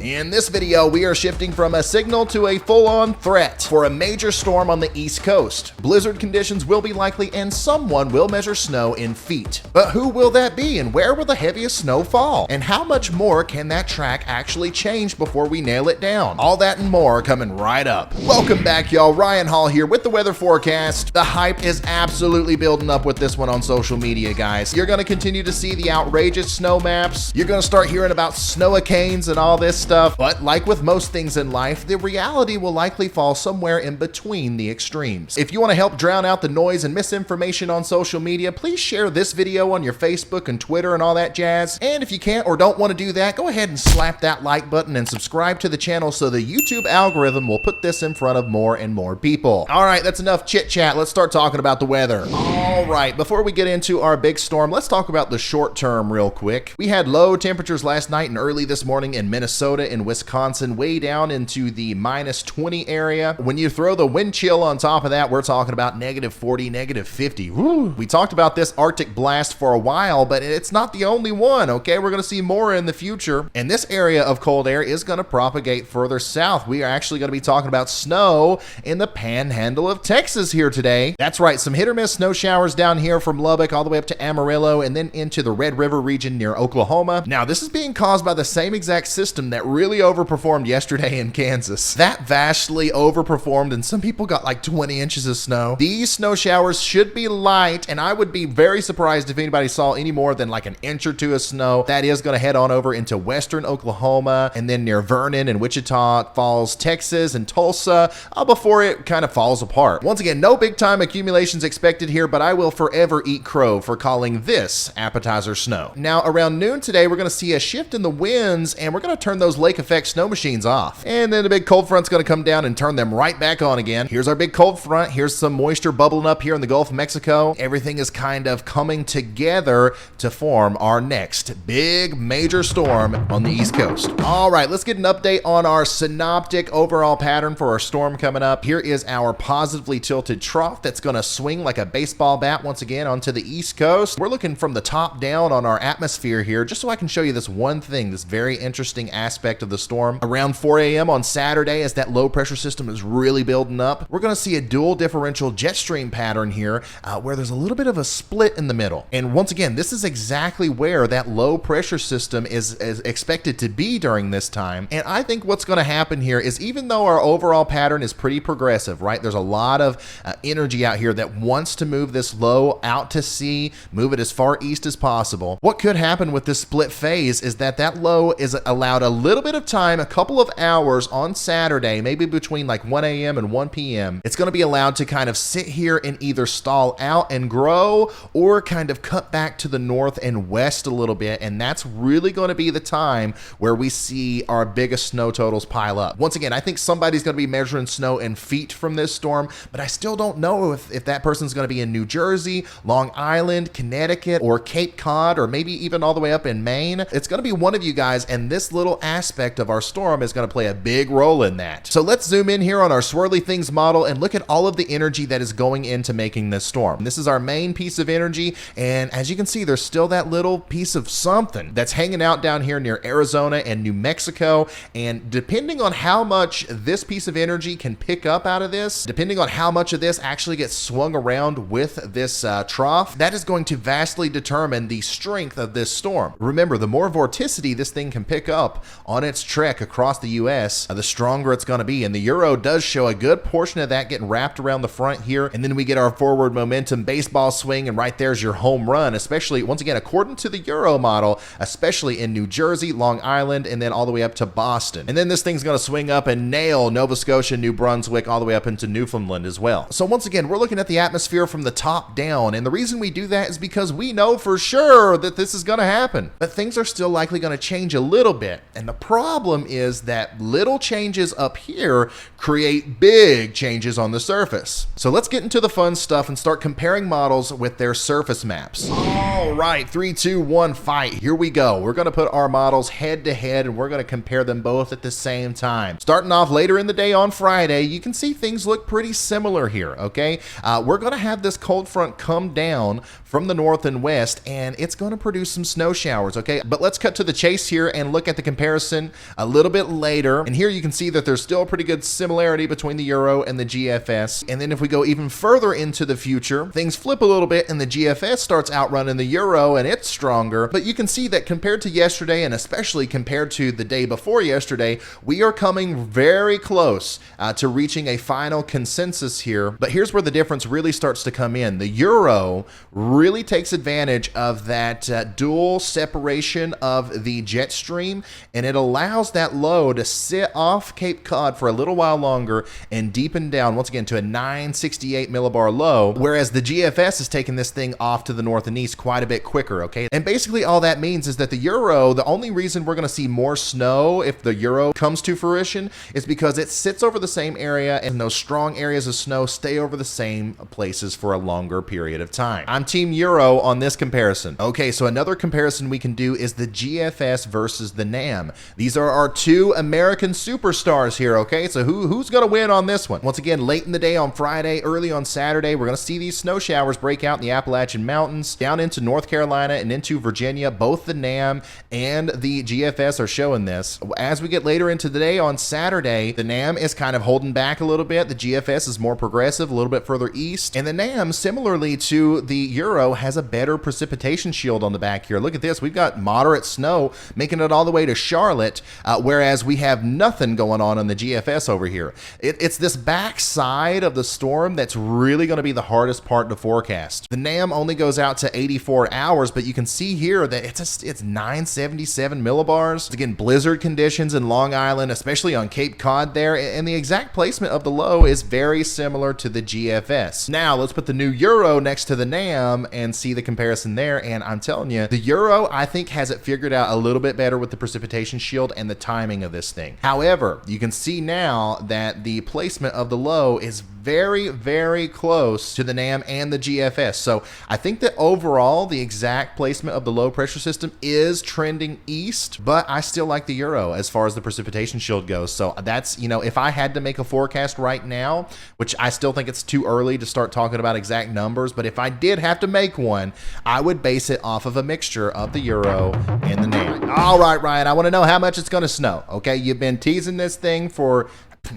In this video, we are shifting from a signal to a full-on threat for a major storm on the East Coast. Blizzard conditions will be likely and someone will measure snow in feet. But who will that be and where will the heaviest snow fall? And how much more can that track actually change before we nail it down? All that and more coming right up. Welcome back, y'all. Ryan Hall here with the weather forecast. The hype is absolutely building up with this one on social media, guys. You're going to continue to see the outrageous snow maps. You're going to start hearing about snow-a-canes and all this stuff. But like with most things in life, the reality will likely fall somewhere in between the extremes. If you want to help drown out the noise and misinformation on social media, please share this video on your Facebook and Twitter and all that jazz. And if you can't or don't want to do that, go ahead and slap that like button and subscribe to the channel so the YouTube algorithm will put this in front of more and more people. All right, that's enough chit chat. Let's start talking about the weather. All right, before we get into our big storm, let's talk about the short term real quick. We had low temperatures last night and early this morning in Minnesota, in Wisconsin, way down into the -20 area. When you throw the wind chill on top of that, we're talking about -40, -50. Woo. We talked about this Arctic blast for a while, but it's not the only one, okay? We're going to see more in the future. And this area of cold air is going to propagate further south. We are actually going to be talking about snow in the panhandle of Texas here today. That's right, some hit or miss snow showers down here from Lubbock all the way up to Amarillo and then into the Red River region near Oklahoma. Now, this is being caused by the same exact system that really overperformed yesterday in Kansas. That vastly overperformed and some people got like 20 inches of snow. These snow showers should be light, and I would be very surprised if anybody saw any more than like an inch or two of snow. That is going to head on over into western Oklahoma and then near Vernon and Wichita Falls, Texas and Tulsa before it kind of falls apart. Once again, no big time accumulations expected here, but I will forever eat crow for calling this appetizer snow. Now around noon today, we're going to see a shift in the winds and we're going to turn those lake effect snow machines off. And then the big cold front's going to come down and turn them right back on again. Here's our big cold front. Here's some moisture bubbling up here in the Gulf of Mexico. Everything is kind of coming together to form our next big major storm on the East Coast. All right, let's get an update on our synoptic overall pattern for our storm coming up. Here is our positively tilted trough that's going to swing like a baseball bat once again onto the East Coast. We're looking from the top down on our atmosphere here just so I can show you this one thing, this very interesting aspect of the storm. Around 4 a.m. on Saturday, as that low pressure system is really building up, we're going to see a dual differential jet stream pattern here where there's a little bit of a split in the middle. And once again, this is exactly where that low pressure system is expected to be during this time. And I think what's going to happen here is even though our overall pattern is pretty progressive, right? There's a lot of energy out here that wants to move this low out to sea, move it as far east as possible. What could happen with this split phase is that that low is allowed a little bit of time, a couple of hours on Saturday, maybe between like 1 a.m. and 1 p.m. It's going to be allowed to kind of sit here and either stall out and grow or kind of cut back to the north and west a little bit. And that's really going to be the time where we see our biggest snow totals pile up. Once again, I think somebody's going to be measuring snow in feet from this storm, but I still don't know if that person's going to be in New Jersey, Long Island, Connecticut, or Cape Cod, or maybe even all the way up in Maine. It's going to be one of you guys, and this little aspect of our storm is going to play a big role in that. So let's zoom in here on our swirly things model and look at all of the energy that is going into making this storm. This is our main piece of energy, and as you can see, there's still that little piece of something that's hanging out down here near Arizona and New Mexico, and depending on how much this piece of energy can pick up out of this, depending on how much of this actually gets swung around with this trough, that is going to vastly determine the strength of this storm. Remember, the more vorticity this thing can pick up on its trek across the US, the stronger it's going to be. And the Euro does show a good portion of that getting wrapped around the front here. And then we get our forward momentum baseball swing, and right there's your home run, especially, once again, according to the Euro model, especially in New Jersey, Long Island, and then all the way up to Boston. And then this thing's going to swing up and nail Nova Scotia, New Brunswick, all the way up into Newfoundland as well. So once again, we're looking at the atmosphere from the top down. And the reason we do that is because we know for sure that this is going to happen. But things are still likely going to change a little bit. And the problem is that little changes up here create big changes on the surface. So let's get into the fun stuff and start comparing models with their surface maps. All right, 3, 2, 1, fight. Here we go. We're going to put our models head to head and we're going to compare them both at the same time. Starting off later in the day on Friday, you can see things look pretty similar here, okay? We're going to have this cold front come down from the north and west, and it's going to produce some snow showers, okay? But let's cut to the chase here and look at the comparison comparison a little bit later. And here you can see that there's still a pretty good similarity between the Euro and the GFS. And then if we go even further into the future, things flip a little bit and the GFS starts outrunning the Euro and it's stronger. But you can see that compared to yesterday, and especially compared to the day before yesterday, we are coming very close to reaching a final consensus here. But here's where the difference really starts to come in. The Euro really takes advantage of that dual separation of the jet stream, and it allows that low to sit off Cape Cod for a little while longer and deepen down once again to a 968 millibar low, whereas the GFS is taking this thing off to the north and east quite a bit quicker, okay? And basically all that means is that the Euro, the only reason we're going to see more snow if the Euro comes to fruition is because it sits over the same area, and those strong areas of snow stay over the same places for a longer period of time. I'm Team Euro on this comparison. Okay, so another comparison we can do is the GFS versus the NAM. These are our two American superstars here, okay? So who's going to win on this one? Once again, late in the day on Friday, early on Saturday, we're going to see these snow showers break out in the Appalachian Mountains, down into North Carolina and into Virginia. Both the NAM and the GFS are showing this. As we get later into the day on Saturday, the NAM is kind of holding back a little bit. The GFS is more progressive, a little bit further east. And the NAM, similarly to the Euro, has a better precipitation shield on the back here. Look at this. We've got moderate snow making it all the way to Charlotte, whereas we have nothing going on the GFS over here. It's this back side of the storm that's really going to be the hardest part to forecast. The NAM only goes out to 84 hours, but you can see here that it's 977 millibars. Again, blizzard conditions in Long Island, especially on Cape Cod there, and the exact placement of the low is very similar to the GFS. Now, let's put the new Euro next to the NAM and see the comparison there, and I'm telling you, the Euro, I think, has it figured out a little bit better with the precipitation shield and the timing of this thing. However, you can see now that the placement of the low is very, very close to the NAM and the GFS. So I think that overall, the exact placement of the low pressure system is trending east, but I still like the Euro as far as the precipitation shield goes. So that's, you know, if I had to make a forecast right now, which I still think it's too early to start talking about exact numbers, but if I did have to make one, I would base it off of a mixture of the Euro and the NAM. All right, Ryan, I want to know how much it's going to snow. Okay, you've been teasing this thing for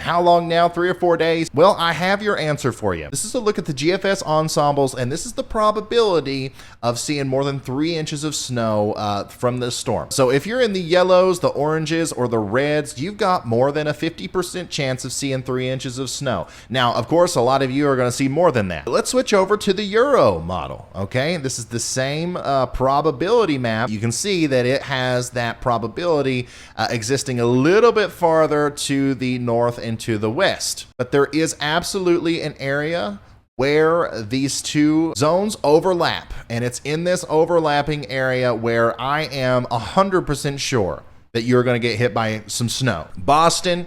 how long now? 3 or 4 days? Well, I have your answer for you. This is a look at the GFS ensembles, and this is the probability of seeing more than 3 inches of snow from this storm. So if you're in the yellows, the oranges, or the reds, you've got more than a 50% chance of seeing 3 inches of snow. Now, of course, a lot of you are going to see more than that. Let's switch over to the Euro model, okay? This is the same probability map. You can see that it has that probability existing a little bit farther to the north and to the west. But there is absolutely an area where these two zones overlap, and it's in this overlapping area where I am 100% sure that you're going to get hit by some snow. Boston,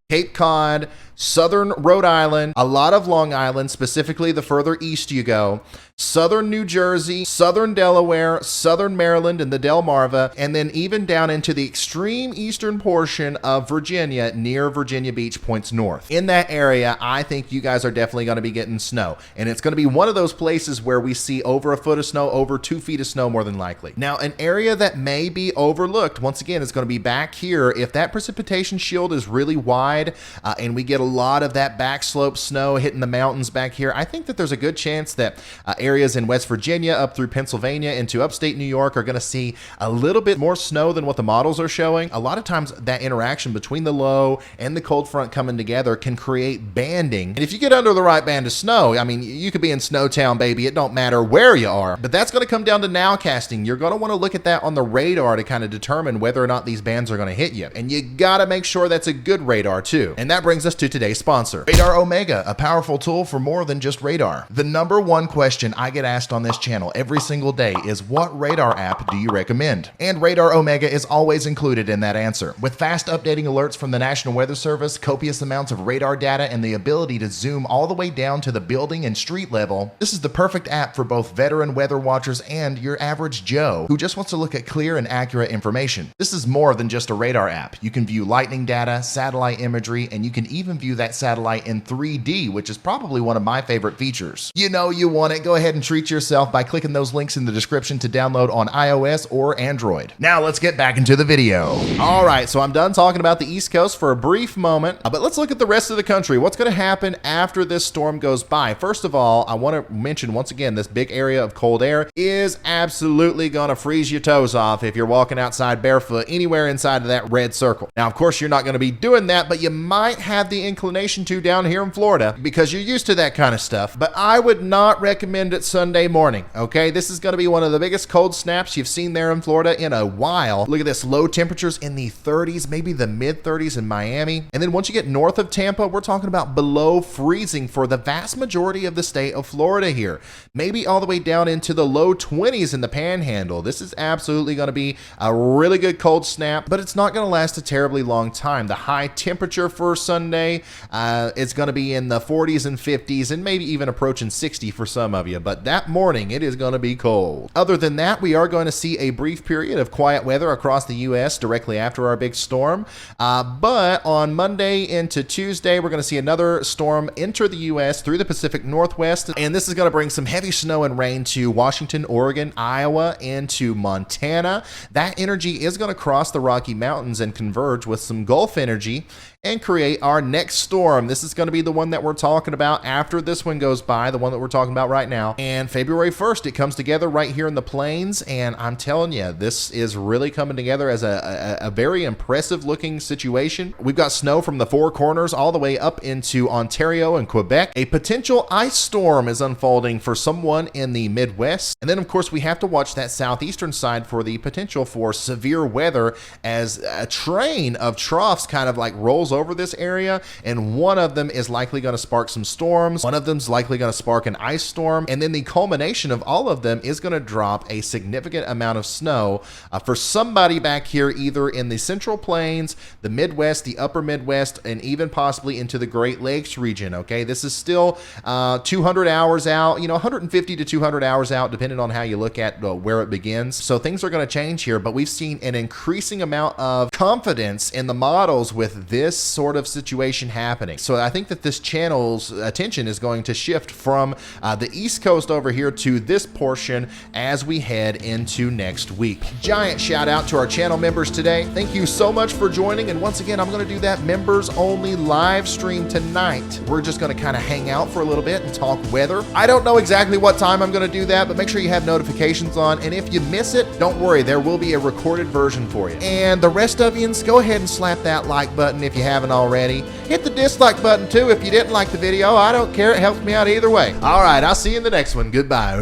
Cape Cod, southern Rhode Island, a lot of Long Island, specifically the further east you go, southern New Jersey, southern Delaware, southern Maryland and the Delmarva, and then even down into the extreme eastern portion of Virginia near Virginia Beach points north. In that area, I think you guys are definitely going to be getting snow, and it's going to be one of those places where we see over a foot of snow, over 2 feet of snow more than likely. Now, an area that may be overlooked, once again, is going to be back here. If that precipitation shield is really wide and we get a lot of that backslope snow hitting the mountains back here, I think that there's a good chance that areas in West Virginia up through Pennsylvania into upstate New York are going to see a little bit more snow than what the models are showing. A lot of times that interaction between the low and the cold front coming together can create banding. And if you get under the right band of snow, I mean, you could be in Snowtown, baby. It don't matter where you are. But that's going to come down to nowcasting. You're going to want to look at that on the radar to kind of determine whether or not these bands are going to hit you. And you got to make sure that's a good radar too. And that brings us to today's sponsor, Radar Omega, a powerful tool for more than just radar. The number one question I get asked on this channel every single day is, what radar app do you recommend? And Radar Omega is always included in that answer. With fast updating alerts from the National Weather Service, copious amounts of radar data, and the ability to zoom all the way down to the building and street level, this is the perfect app for both veteran weather watchers and your average Joe who just wants to look at clear and accurate information. This is more than just a radar app. You can view lightning data, satellite imagery, and you can even view that satellite in 3D, which is probably one of my favorite features. You know you want it. Go ahead ahead and treat yourself by clicking those links in the description to download on iOS or Android. Now let's get back into the video. All right, so I'm done talking about the East Coast for a brief moment, but let's look at the rest of the country. What's going to happen after this storm goes by? First of all, I want to mention once again, this big area of cold air is absolutely going to freeze your toes off if you're walking outside barefoot anywhere inside of that red circle. Now, of course, you're not going to be doing that, but you might have the inclination to down here in Florida because you're used to that kind of stuff. But I would not recommend it Sunday morning, okay? This is going to be one of the biggest cold snaps you've seen there in Florida in a while. Look at this, low temperatures in the 30s, maybe the mid 30s in Miami. And then once you get north of Tampa, we're talking about below freezing for the vast majority of the state of Florida here. Maybe all the way down into the low 20s in the panhandle. This is absolutely going to be a really good cold snap, but it's not going to last a terribly long time. The high temperature for Sunday, it's going to be in the 40s and 50s and maybe even approaching 60 for some of you, but that morning it is going to be cold. Other than that, we are going to see a brief period of quiet weather across the U.S. directly after our big storm, but on Monday into Tuesday, we're going to see another storm enter the U.S. through the Pacific Northwest, and this is going to bring some heavy snow and rain to Washington, Oregon, Iowa, and to Montana. That energy is going to cross the Rocky Mountains and converge with some Gulf energy and create our next storm. This is going to be the one that we're talking about after this one goes by, the one that we're talking about right now. And February 1st, it comes together right here in the plains. And I'm telling you, this is really coming together as a very impressive looking situation. We've got snow from the Four Corners all the way up into Ontario and Quebec. A potential ice storm is unfolding for someone in the Midwest. And then, of course, we have to watch that southeastern side for the potential for severe weather as a train of troughs kind of like rolls over this area, and one of them is likely going to spark some storms. One of them's likely going to spark an ice storm, and then the culmination of all of them is going to drop a significant amount of snow for somebody back here, either in the Central Plains, the Midwest, the Upper Midwest, and even possibly into the Great Lakes region. Okay, this is still 200 hours out, 150 to 200 hours out, depending on how you look at where it begins. So things are going to change here, but we've seen an increasing amount of confidence in the models with this sort of situation happening. So I think that this channel's attention is going to shift from the East Coast over here to this portion as we head into next week. Giant shout out to our channel members today. Thank you so much for joining. And once again, I'm going to do that members only live stream tonight. We're just going to kind of hang out for a little bit and talk weather. I don't know exactly what time I'm going to do that, but make sure you have notifications on. And if you miss it, don't worry, there will be a recorded version for you. And the rest of yous, go ahead and slap that like button if you haven't already. Hit the dislike button too if you didn't like the video. I don't care. It helps me out either way. All right, I'll see you in the next one. Goodbye.